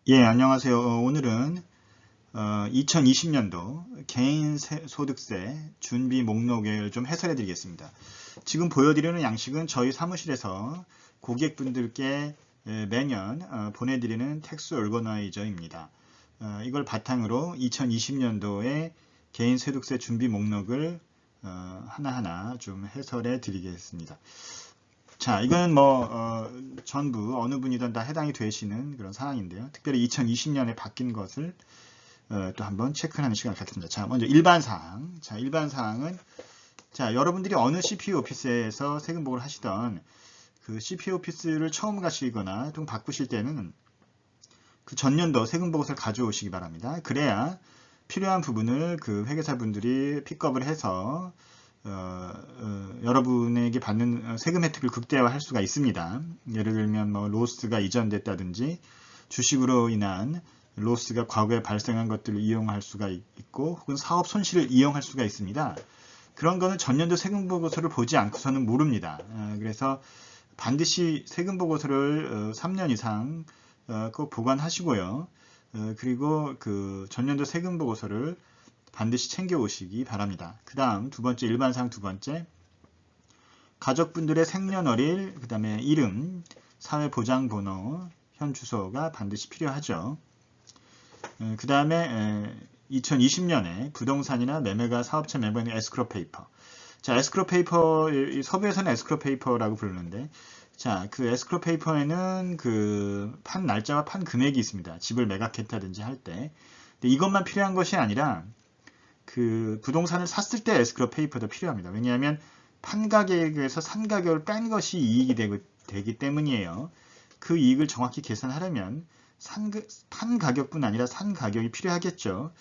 예, 안녕하세요. 오늘은 2020년도 개인소득세 준비 목록을 좀 해설해 드리겠습니다. 지금 보여드리는 양식은 저희 사무실에서 고객분들께 매년 보내드리는 텍스 오르거나이저입니다. 이걸 바탕으로 2020년도에 개인소득세 준비 목록을 하나하나 좀 해설해 드리겠습니다. 자, 이건 전부 어느 분이든 다 해당이 되시는 그런 사항인데요. 특별히 2020년에 바뀐 것을 또 한번 체크하는 시간을 갖겠습니다. 자, 먼저 일반 사항. 자, 일반 사항은 여러분들이 어느 CPU 오피스에서 세금보고를 하시던 그 CPU 오피스를 처음 가시거나 좀 바꾸실 때는 그 전년도 세금보고서를 가져오시기 바랍니다. 그래야 필요한 부분을 그 회계사 분들이 픽업을 해서 여러분에게 받는 세금 혜택을 극대화할 수가 있습니다. 예를 들면 로스가 이전됐다든지 주식으로 인한 로스가 과거에 발생한 것들을 이용할 수가 있고 혹은 사업 손실을 이용할 수가 있습니다. 그런 거는 전년도 세금 보고서를 보지 않고서는 모릅니다. 그래서 반드시 세금 보고서를 3년 이상 꼭 보관하시고요. 그리고 그 전년도 세금 보고서를 반드시 챙겨 오시기 바랍니다. 그 다음 두 번째, 일반사항 두 번째, 가족분들의 생년월일, 그 다음에 이름, 사회보장번호, 현 주소가 반드시 필요하죠. 그 다음에 2020년에 부동산이나 매매가 사업체 매매는 에스크로 페이퍼. 자, 에스크로 페이퍼, 서부에서는 에스크로 페이퍼라고 부르는데, 자, 그 에스크로 페이퍼에는 그 판 날짜와 판 금액이 있습니다. 집을 매각했다든지 할 때. 근데 이것만 필요한 것이 아니라 그 부동산을 샀을 때 에스크로 페이퍼도 필요합니다. 왜냐하면 판 가격에서 산 가격을 뺀 것이 이익이 되기 때문이에요. 그 이익을 정확히 계산하려면 판 가격뿐 아니라 산 가격이 필요하겠죠.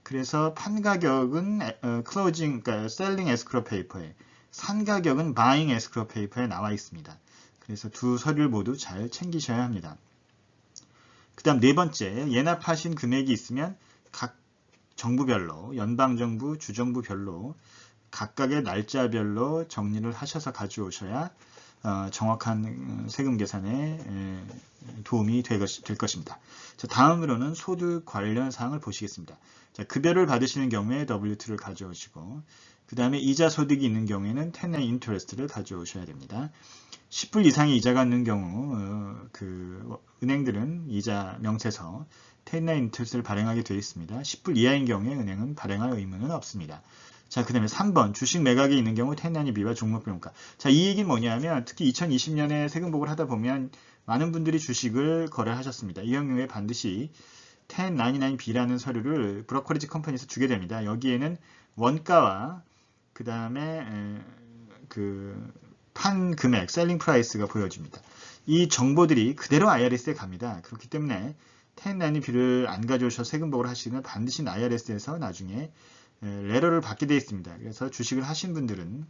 그래서 판 가격은 클로징, 그러니까 셀링 에스크로 페이퍼에, 산 가격은 바잉 에스크로 페이퍼에 나와 있습니다. 그래서 두 서류를 모두 잘 챙기셔야 합니다. 그 다음 네 번째, 예납하신 금액이 있으면 각 정부별로, 연방정부, 주정부별로 각각의 날짜별로 정리를 하셔서 가져오셔야 정확한 세금 계산에 도움이 될 것입니다. 자, 다음으로는 소득 관련 사항을 보시겠습니다. 자, 급여를 받으시는 경우에 W2를 가져오시고 그 다음에 이자 소득이 있는 경우에는 10의 인터레스트를 가져오셔야 됩니다. 10불 이상의 이자가 있는 경우 그 은행들은 이자 명세서 10의 인터레스트를 발행하게 되어 있습니다. 10불 이하인 경우에 은행은 발행할 의무는 없습니다. 자, 그 다음에 3번 주식 매각이 있는 경우 10난이 비와 종목평가. 자, 이 얘기는 뭐냐면 특히 2020년에 세금보고를 하다 보면 많은 분들이 주식을 거래하셨습니다. 이 경우에 반드시 1099B라는 서류를 브로커리지 컴퍼니에서 주게 됩니다. 여기에는 원가와 그 다음에 그 판 금액, 셀링 프라이스가 보여집니다. 이 정보들이 그대로 IRS에 갑니다. 그렇기 때문에 1099B를 안 가져오셔서 세금보고를 하시면 반드시 IRS에서 나중에 레러를 받게 되어 있습니다. 그래서 주식을 하신 분들은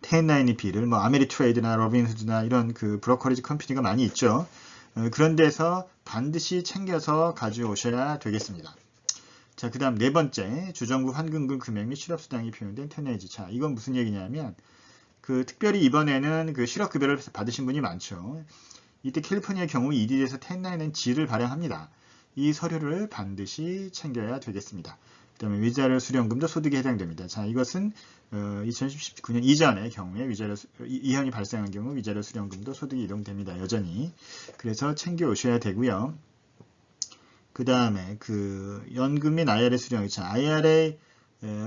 1099B를 아메리트레이드나 로빈후드나 이런 그 브로커리지 컴퍼니가 많이 있죠. 그런 데서 반드시 챙겨서 가져오셔야 되겠습니다. 자, 그 다음 네 번째, 주정부 환급금 금액 및 실업수당이 표현된 1099G. 자, 이건 무슨 얘기냐면 그 특별히 이번에는 그 실업급여를 받으신 분이 많죠. 이때 캘리포니아의 경우 EDD에서 1099G를 발행합니다. 이 서류를 반드시 챙겨야 되겠습니다. 그 다음에 위자료 수령금도 소득에 해당됩니다. 자, 이것은 2019년 이전의 경우에 이현이 발생한 경우 위자료 수령금도 소득이 이동됩니다. 여전히. 그래서 챙겨 오셔야 되고요. 그 다음에 그 연금 및 IRA 수령, IRA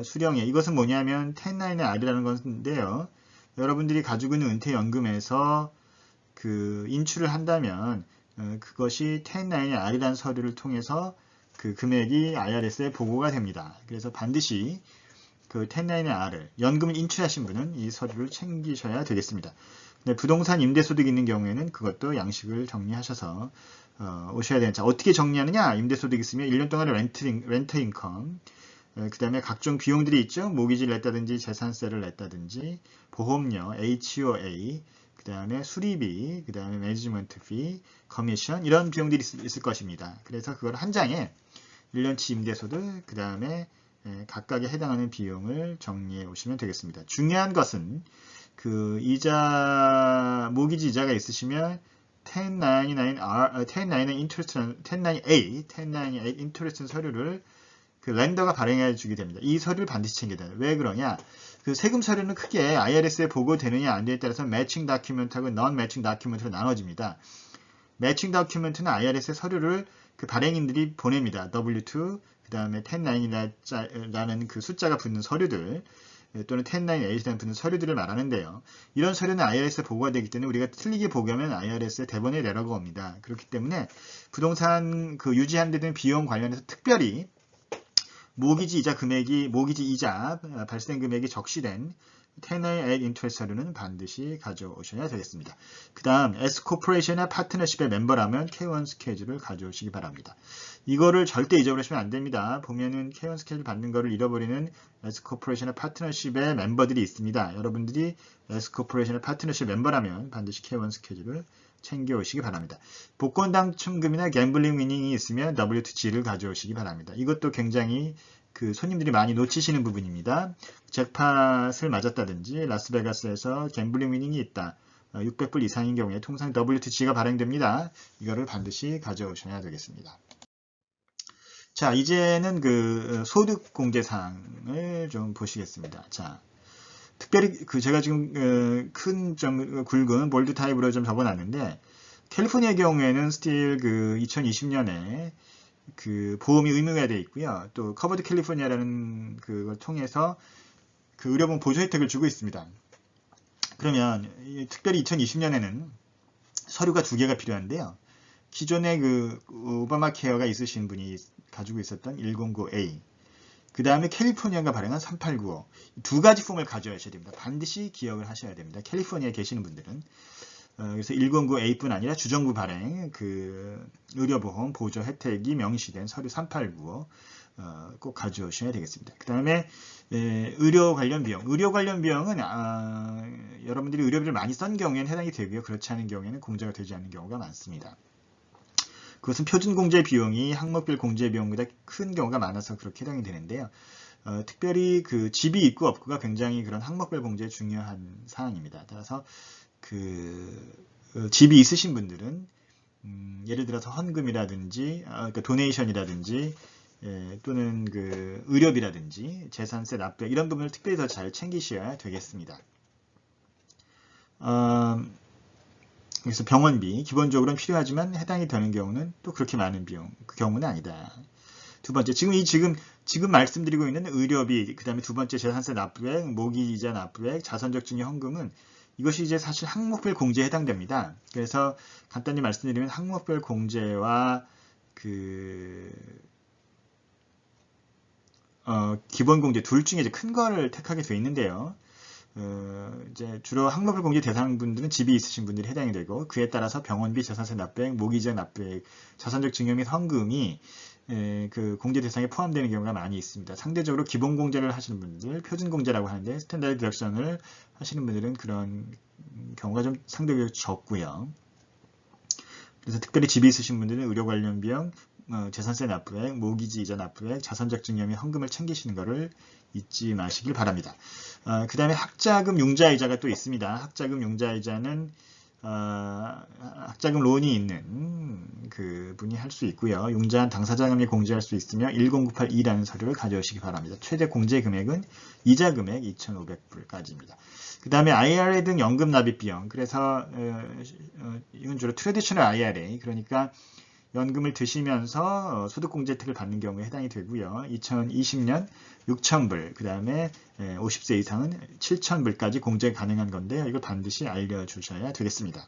수령에 이것은 뭐냐면 1099R이라는 건데요. 여러분들이 가지고 있는 은퇴연금에서 그 인출을 한다면 그것이 1099R이라는 서류를 통해서 그 금액이 IRS에 보고가 됩니다. 그래서 반드시 그 1099R을 연금을 인출하신 분은 이 서류를 챙기셔야 되겠습니다. 근데 부동산 임대소득이 있는 경우에는 그것도 양식을 정리하셔서 오셔야 되는. 자, 어떻게 정리하느냐? 임대소득이 있으면 1년 동안의 렌트 인컴, 그 다음에 각종 비용들이 있죠. 모기지를 냈다든지 재산세를 냈다든지 보험료, HOA, 그 다음에 수리비, 그 다음에 매니지먼트 피, 커미션 이런 비용들이 있을 것입니다. 그래서 그걸 한 장에 1년치 임대소득, 그 다음에 각각에 해당하는 비용을 정리해 오시면 되겠습니다. 중요한 것은 그 이자, 모기지 이자가 있으시면 1098 인터레스트 서류를 그 렌더가 발행해 주게 됩니다. 이 서류를 반드시 챙겨야 돼요. 왜 그러냐? 그 세금 서류는 크게 IRS에 보고되느냐 안 되느냐에 따라서 매칭 다큐멘트하고 non 매칭 다큐멘트로 나눠집니다. 매칭 다큐멘트는 IRS의 서류를 그 발행인들이 보냅니다. W2, 그 다음에 1099라는 그 숫자가 붙는 서류들, 또는 1098이라는 붙는 서류들을 말하는데요. 이런 서류는 IRS에 보고가 되기 때문에 우리가 틀리게 보고하면 IRS에 대번에 내라고 옵니다. 그렇기 때문에 부동산 그 유지하는 데 드는 비용 관련해서 특별히 모기지 이자 발생 금액이 적시된 1098 인터레스트 서류는 반드시 가져오셔야 되겠습니다. 그 다음 S코퍼레이션이나 파트너십의 멤버라면 K1 스케줄을 가져오시기 바랍니다. 이거를 절대 잊어버리시면 안 됩니다. 보면은 K1 스케줄 받는 거를 잃어버리는 S코퍼레이션이나 파트너십의 멤버들이 있습니다. 여러분들이 S코퍼레이션이나 파트너십 멤버라면 반드시 K1 스케줄을 챙겨오시기 바랍니다. 복권 당첨금이나 갬블링 위닝이 있으면 W2G를 가져오시기 바랍니다. 이것도 굉장히 그 손님들이 많이 놓치시는 부분입니다. 잭팟을 맞았다든지 라스베가스에서 갬블링 위닝이 있다. 600불 이상인 경우에 통상 W2G가 발행됩니다. 이거를 반드시 가져오셔야 되겠습니다. 자, 이제는 그 소득 공제사항을 좀 보시겠습니다. 자, 특별히 그 제가 지금 큰 좀 굵은 볼드 타입으로 좀 적어놨는데 캘리포니아의 경우에는 스틸 그 2020년에 그 보험이 의무화 되어 있고요. 또 커버드 캘리포니아라는 그걸 통해서 그 의료보험 보조 혜택을 주고 있습니다. 그러면 특별히 2020년에는 서류가 두 개가 필요한데요. 기존에 그 오바마 케어가 있으신 분이 가지고 있었던 109A, 그 다음에 캘리포니아가 발행한 3895, 두 가지 폼을 가져오셔야 됩니다. 반드시 기억을 하셔야 됩니다. 캘리포니아에 계시는 분들은. 그래서 109A뿐 아니라 주정부 발행 그 의료보험 보조 혜택이 명시된 서류 3895 꼭 가져오셔야 되겠습니다. 그 다음에 의료 관련 비용. 의료 관련 비용은 여러분들이 의료비를 많이 쓴 경우에는 해당이 되고요. 그렇지 않은 경우에는 공제가 되지 않는 경우가 많습니다. 그것은 표준 공제 비용이 항목별 공제 비용보다 큰 경우가 많아서 그렇게 해당이 되는데요. 특별히 그 집이 있고 없고가 굉장히 그런 항목별 공제에 중요한 사항입니다. 따라서 그 집이 있으신 분들은 예를 들어서 헌금이라든지 그러니까 도네이션이라든지 또는 그 의료비라든지 재산세 납부액 이런 부분을 특별히 더 잘 챙기셔야 되겠습니다. 그래서 병원비 기본적으로는 필요하지만 해당이 되는 경우는 또 그렇게 많은 비용 그 경우는 아니다. 두 번째 지금 말씀드리고 있는 의료비 그 다음에 두 번째 재산세 납부액 모기이자 납부액 자선적 증여 헌금은 이것이 이제 사실 항목별 공제에 해당됩니다. 그래서 간단히 말씀드리면 항목별 공제와 그 기본 공제 둘 중에 이제 큰 거를 택하게 되어 있는데요. 이제 주로 항목별 공제 대상분들은 집이 있으신 분들이 해당이 되고 그에 따라서 병원비, 재산세 납부액, 모기이자 납부액, 자산적 증여 및 헌금이 그 공제 대상에 포함되는 경우가 많이 있습니다. 상대적으로 기본 공제를 하시는 분들, 표준 공제라고 하는데 스탠다드 디덕션을 하시는 분들은 그런 경우가 좀 상대적으로 적고요. 그래서 특별히 집이 있으신 분들은 의료 관련 비용, 재산세 납부액, 모기지 이자 납부액, 자산적 증여 및 헌금을 챙기시는 것을 잊지 마시길 바랍니다. 그 다음에 학자금 융자이자가 또 있습니다. 학자금 융자이자는 학자금 론이 있는 그 분이 할 수 있고요. 융자한 당사자금이 공제할 수 있으며 10982라는 서류를 가져오시기 바랍니다. 최대 공제 금액은 이자 금액 2,500불까지입니다. 그 다음에 IRA 등 연금 납입 비용. 그래서 이건 주로 트래디셔널 IRA 그러니까 연금을 드시면서 소득공제 혜택을 받는 경우에 해당이 되고요. 2020년 6,000불, 그 다음에 50세 이상은 7,000불까지 공제 가능한 건데요. 이걸 반드시 알려주셔야 되겠습니다.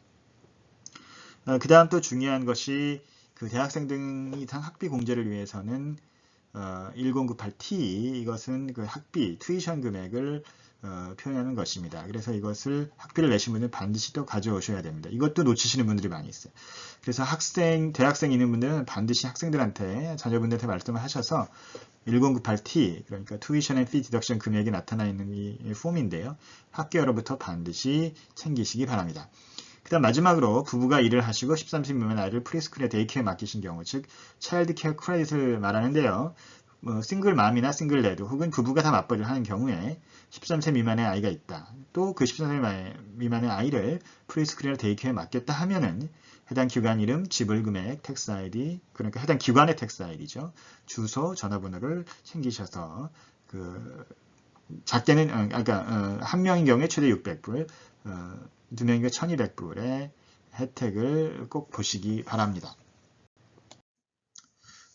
그 다음 또 중요한 것이 그 대학생 등 이상 학비 공제를 위해서는 1098T 이것은 그 학비, 투이션 금액을 표현하는 것입니다. 그래서 이것을 학비를 내신 분은 반드시 또 가져오셔야 됩니다. 이것도 놓치시는 분들이 많이 있어요. 그래서 대학생 있는 분들은 반드시 학생들한테, 자녀분들한테 말씀을 하셔서 1098T, 그러니까 Tuition and Fee Deduction 금액이 나타나 있는 이 폼인데요. 학교로부터 반드시 챙기시기 바랍니다. 그 다음 마지막으로 부부가 일을 하시고 13세 미만 아이를 프리스쿨에 데이케어에 맡기신 경우, 즉 차일드 케어 크레딧을 말하는데요. 싱글맘이나 싱글레드 혹은 부부가 다 맞벌이를 하는 경우에 13세 미만의 아이가 있다. 또 그 13세 미만의 아이를 프리스쿨이나 데이케어에 맡겼다 하면은 해당 기관 이름, 지불 금액, 텍스 아이디, 그러니까 해당 기관의 텍스 아이디죠. 주소, 전화번호를 챙기셔서 작게는 한 명인 경우에 최대 600불, 두 명인 경우에 1200불의 혜택을 꼭 보시기 바랍니다.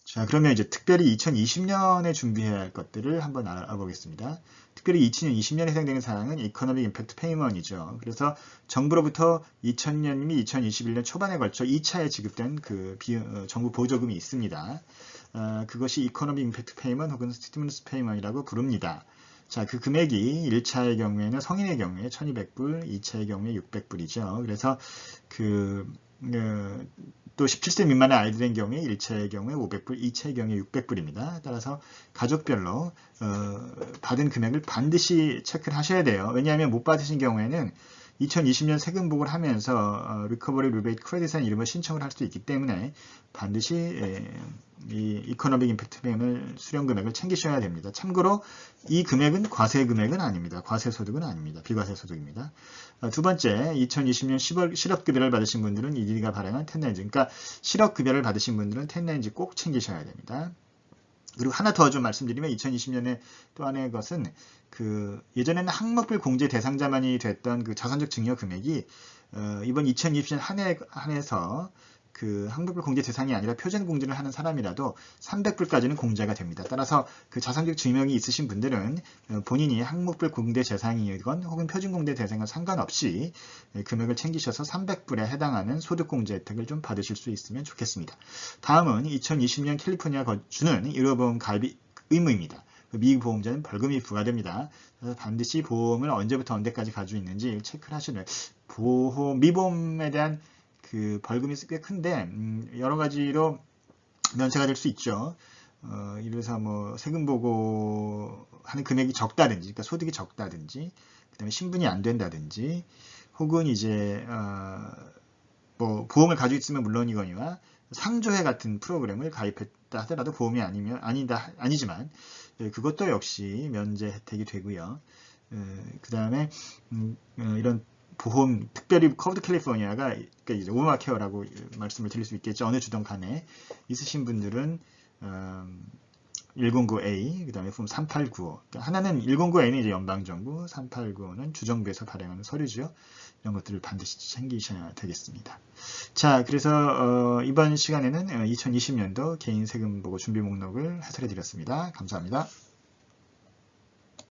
자, 그러면 이제 특별히 2020년에 준비해야 할 것들을 한번 알아보겠습니다. 특별히 2020년에 해당되는 사항은 이코노믹 임팩트 페이먼이죠. 그래서 정부로부터 2000년이면 2021년 초반에 걸쳐 2차에 지급된 정부 보조금이 있습니다. 그것이 이코노믹 임팩트 페이먼 혹은 스티뮬러스 페이먼이라고 부릅니다. 자, 그 금액이 1차의 경우에는 성인의 경우에 1200불, 2차의 경우에 600불이죠. 그래서 또 17세 미만의 아이들의 경우에 1차의 경우에 500불, 2차의 경우에 600불입니다. 따라서 가족별로 받은 금액을 반드시 체크를 하셔야 돼요. 왜냐하면 못 받으신 경우에는 2020년 세금 보고를 하면서 리커버리 리베이트 크레딧이라는 이름을 신청을 할 수 있기 때문에 반드시 이 이코노믹 임팩트 페이먼 수령 금액을 챙기셔야 됩니다. 참고로 이 금액은 과세 금액은 아닙니다. 과세 소득은 아닙니다. 비과세 소득입니다. 두 번째, 2020년 실업급여를 받으신 분들은 이디가 발행한 1090, 그러니까 실업급여를 받으신 분들은 1090 꼭 챙기셔야 됩니다. 그리고 하나 더 좀 말씀드리면 2020년에 또 하나의 것은 예전에는 항목별 공제 대상자만이 됐던 자산적 증여 금액이 이번 2020년 한해에서 항목별 공제 대상이 아니라 표준 공제를 하는 사람이라도 300불까지는 공제가 됩니다. 따라서 자산적 증명이 있으신 분들은 본인이 항목별 공제 대상이건 혹은 표준 공제 대상과 상관없이 금액을 챙기셔서 300불에 해당하는 소득 공제 혜택을 좀 받으실 수 있으면 좋겠습니다. 다음은 2020년 캘리포니아 거주는 의료보험 가입이 의무입니다. 미보험자는 벌금이 부과됩니다. 그래서 반드시 보험을 언제부터 언제까지 가지고 있는지 체크를 하시는 미보험에 대한 벌금이 꽤 큰데 여러 가지로 면세가 될 수 있죠. 이래서 세금 보고 하는 금액이 적다든지, 그러니까 소득이 적다든지, 그다음에 신분이 안 된다든지, 혹은 이제 보험을 가지고 있으면 물론이거니와 상조회 같은 프로그램을 가입했다 하더라도 보험이 아니지만 그것도 역시 면제 혜택이 되고요. 그다음에 이런 보험, 특별히 커브드 캘리포니아가 그러니까 이제 오바마 케어라고 말씀을 드릴 수 있겠죠. 어느 주든 간에 있으신 분들은 109A, 그 다음에 3895. 그러니까 하나는 109A는 이제 연방정부, 3895는 주정부에서 발행하는 서류죠. 이런 것들을 반드시 챙기셔야 되겠습니다. 자, 그래서 이번 시간에는 2020년도 개인 세금 보고 준비 목록을 해설해 드렸습니다. 감사합니다.